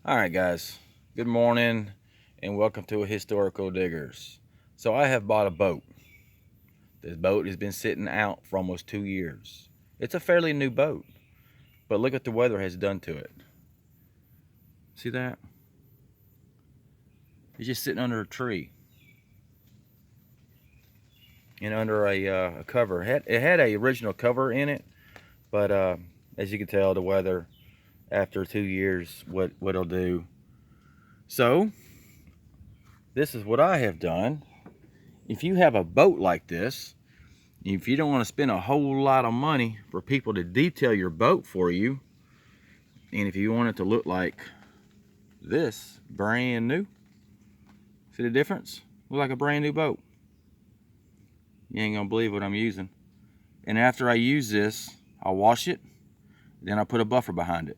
All right, guys. Good morning and welcome to Historical Diggers. So I have bought a boat. This boat has been sitting out for almost 2 years. It's a fairly new boat, but look what the weather has done to it. See that? It's just sitting under a tree and under a cover. It had a original cover in it, but as you can tell, the weather after 2 years, what it'll do. So this is what I have done. If you have a boat like this, if you don't want to spend a whole lot of money for people to detail your boat for you, and if you want it to look like this, brand new, see the difference? Look like a brand new boat. You ain't gonna believe what I'm using. And after I use this, I'll wash it, then I put a buffer behind it.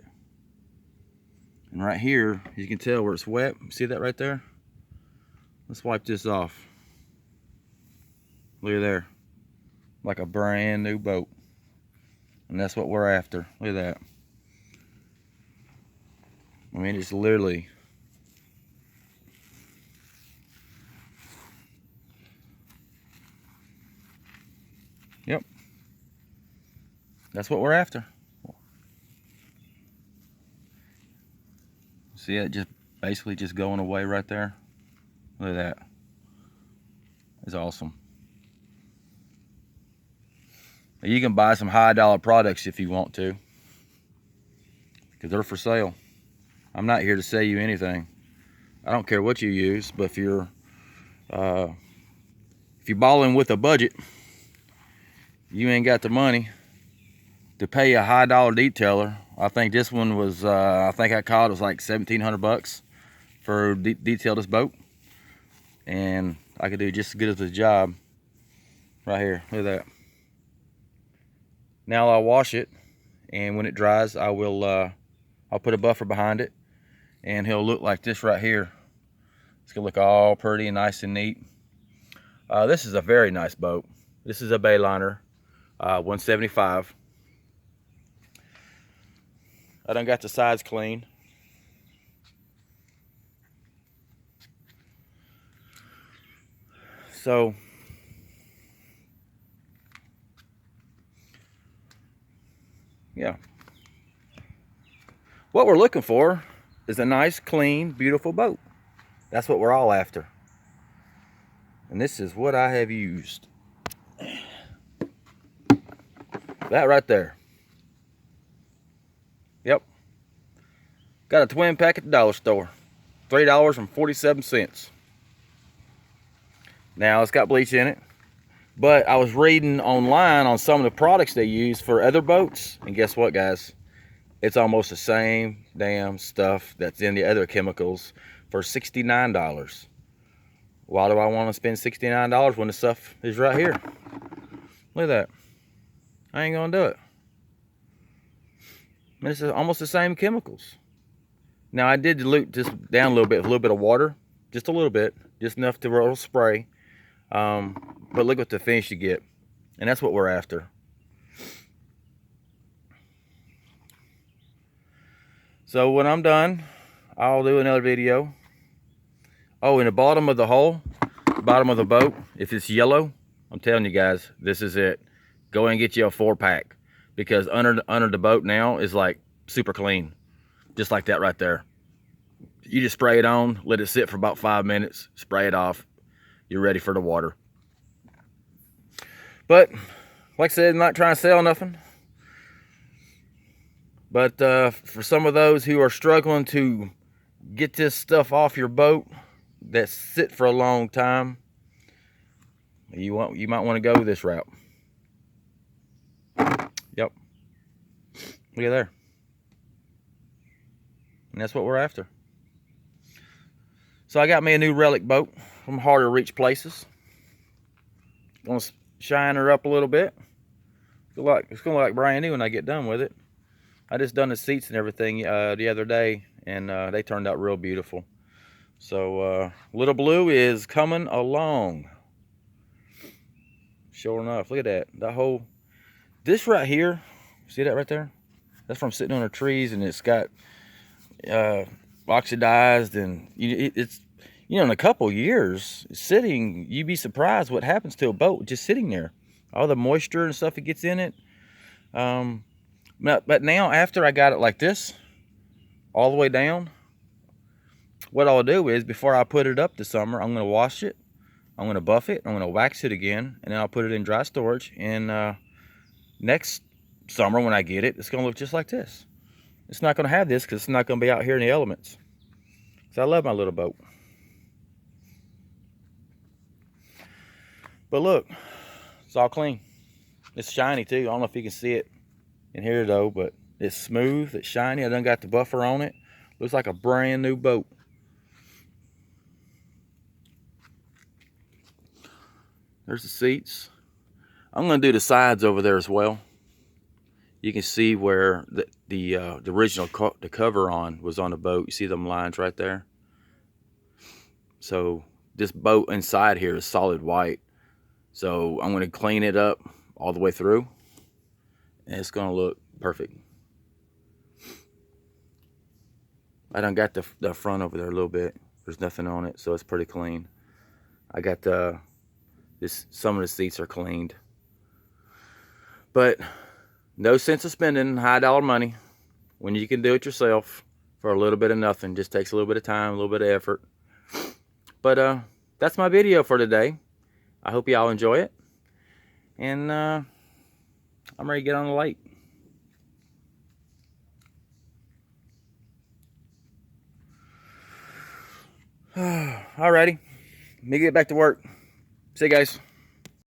And right here, you can tell where it's wet. See that right there? Let's wipe this off. Look at there. Like a brand new boat. And that's what we're after. Look at that. I mean, it's literally yep. That's what we're after. See it just basically just going away right there. Look at that. It's awesome. You can buy some high dollar products if you want to, because they're for sale. I'm not here to sell you anything. I don't care what you use, but if you're balling with a budget, you ain't got the money to pay a high dollar detailer. I think this one was I think I called it was like $1,700 for detail this boat, and I could do just as good as the job right here. Look at that. Now I'll wash it, and when it dries, I'll put a buffer behind it, and he'll look like this right here. It's gonna look all pretty and nice and neat. This is a very nice boat. This is a Bayliner 175. I done got the sides clean. So yeah, what we're looking for is a nice, clean, beautiful boat. That's what we're all after. And this is what I have used. That right there. Yep. Got a twin pack at the dollar store. $3.47. Now it's got bleach in it. But I was reading online on some of the products they use for other boats. And guess what, guys? It's almost the same damn stuff that's in the other chemicals for $69. Why do I want to spend $69 when the stuff is right here? Look at that. I ain't gonna do it. I mean, it's almost the same chemicals. Now I did dilute this down a little bit with a little bit of water, just a little bit, just enough to roll spray. But look what the finish you get, and that's what we're after. So when I'm done, I'll do another video. Oh, in the bottom of the hull, bottom of the boat, if it's yellow, I'm telling you guys, this is it. Go and get you a 4-pack, because under the boat now is like super clean, just like that right there. You just spray it on, let it sit for about 5 minutes, spray it off. You're ready for the water. But like I said, I'm not trying to sell nothing. But for some of those who are struggling to get this stuff off your boat that sit for a long time, you might want to go this route. Yep. Look at there. And that's what we're after. So I got me a new relic boat from harder to reach places. Gonna shine her up a little bit. It's gonna look like brand new when I get done with it. I just done the seats and everything the other day, and they turned out real beautiful. So Little Blue is coming along. Sure enough, look at that. This right here, see that right there? That's from sitting under trees, and it's got, like oxidized, and it's, you know, in a couple years sitting, you'd be surprised what happens to a boat just sitting there. All the moisture and stuff that gets in it. But now, after I got it like this, all the way down, what I'll do is, before I put it up this summer, I'm going to wash it, I'm going to buff it, I'm going to wax it again, and then I'll put it in dry storage. And next summer when I get it, it's going to look just like this. It's not going to have this because it's not going to be out here in the elements. So I love my little boat. But look, it's all clean. It's shiny too. I don't know if you can see it in here though, but it's smooth, it's shiny. I done got the buffer on it. Looks like a brand new boat. There's the seats. I'm going to do the sides over there as well. You can see where the original the cover was on the boat. You see them lines right there. So this boat inside here is solid white. So I'm going to clean it up all the way through, and it's going to look perfect. I done got the front over there a little bit. There's nothing on it, so it's pretty clean. I got some of the seats are cleaned. But no sense of spending high dollar money when you can do it yourself for a little bit of nothing. Just takes a little bit of time, a little bit of effort. But that's my video for today. I hope y'all enjoy it. And I'm ready to get on the lake. Alrighty, let me get back to work. See you guys.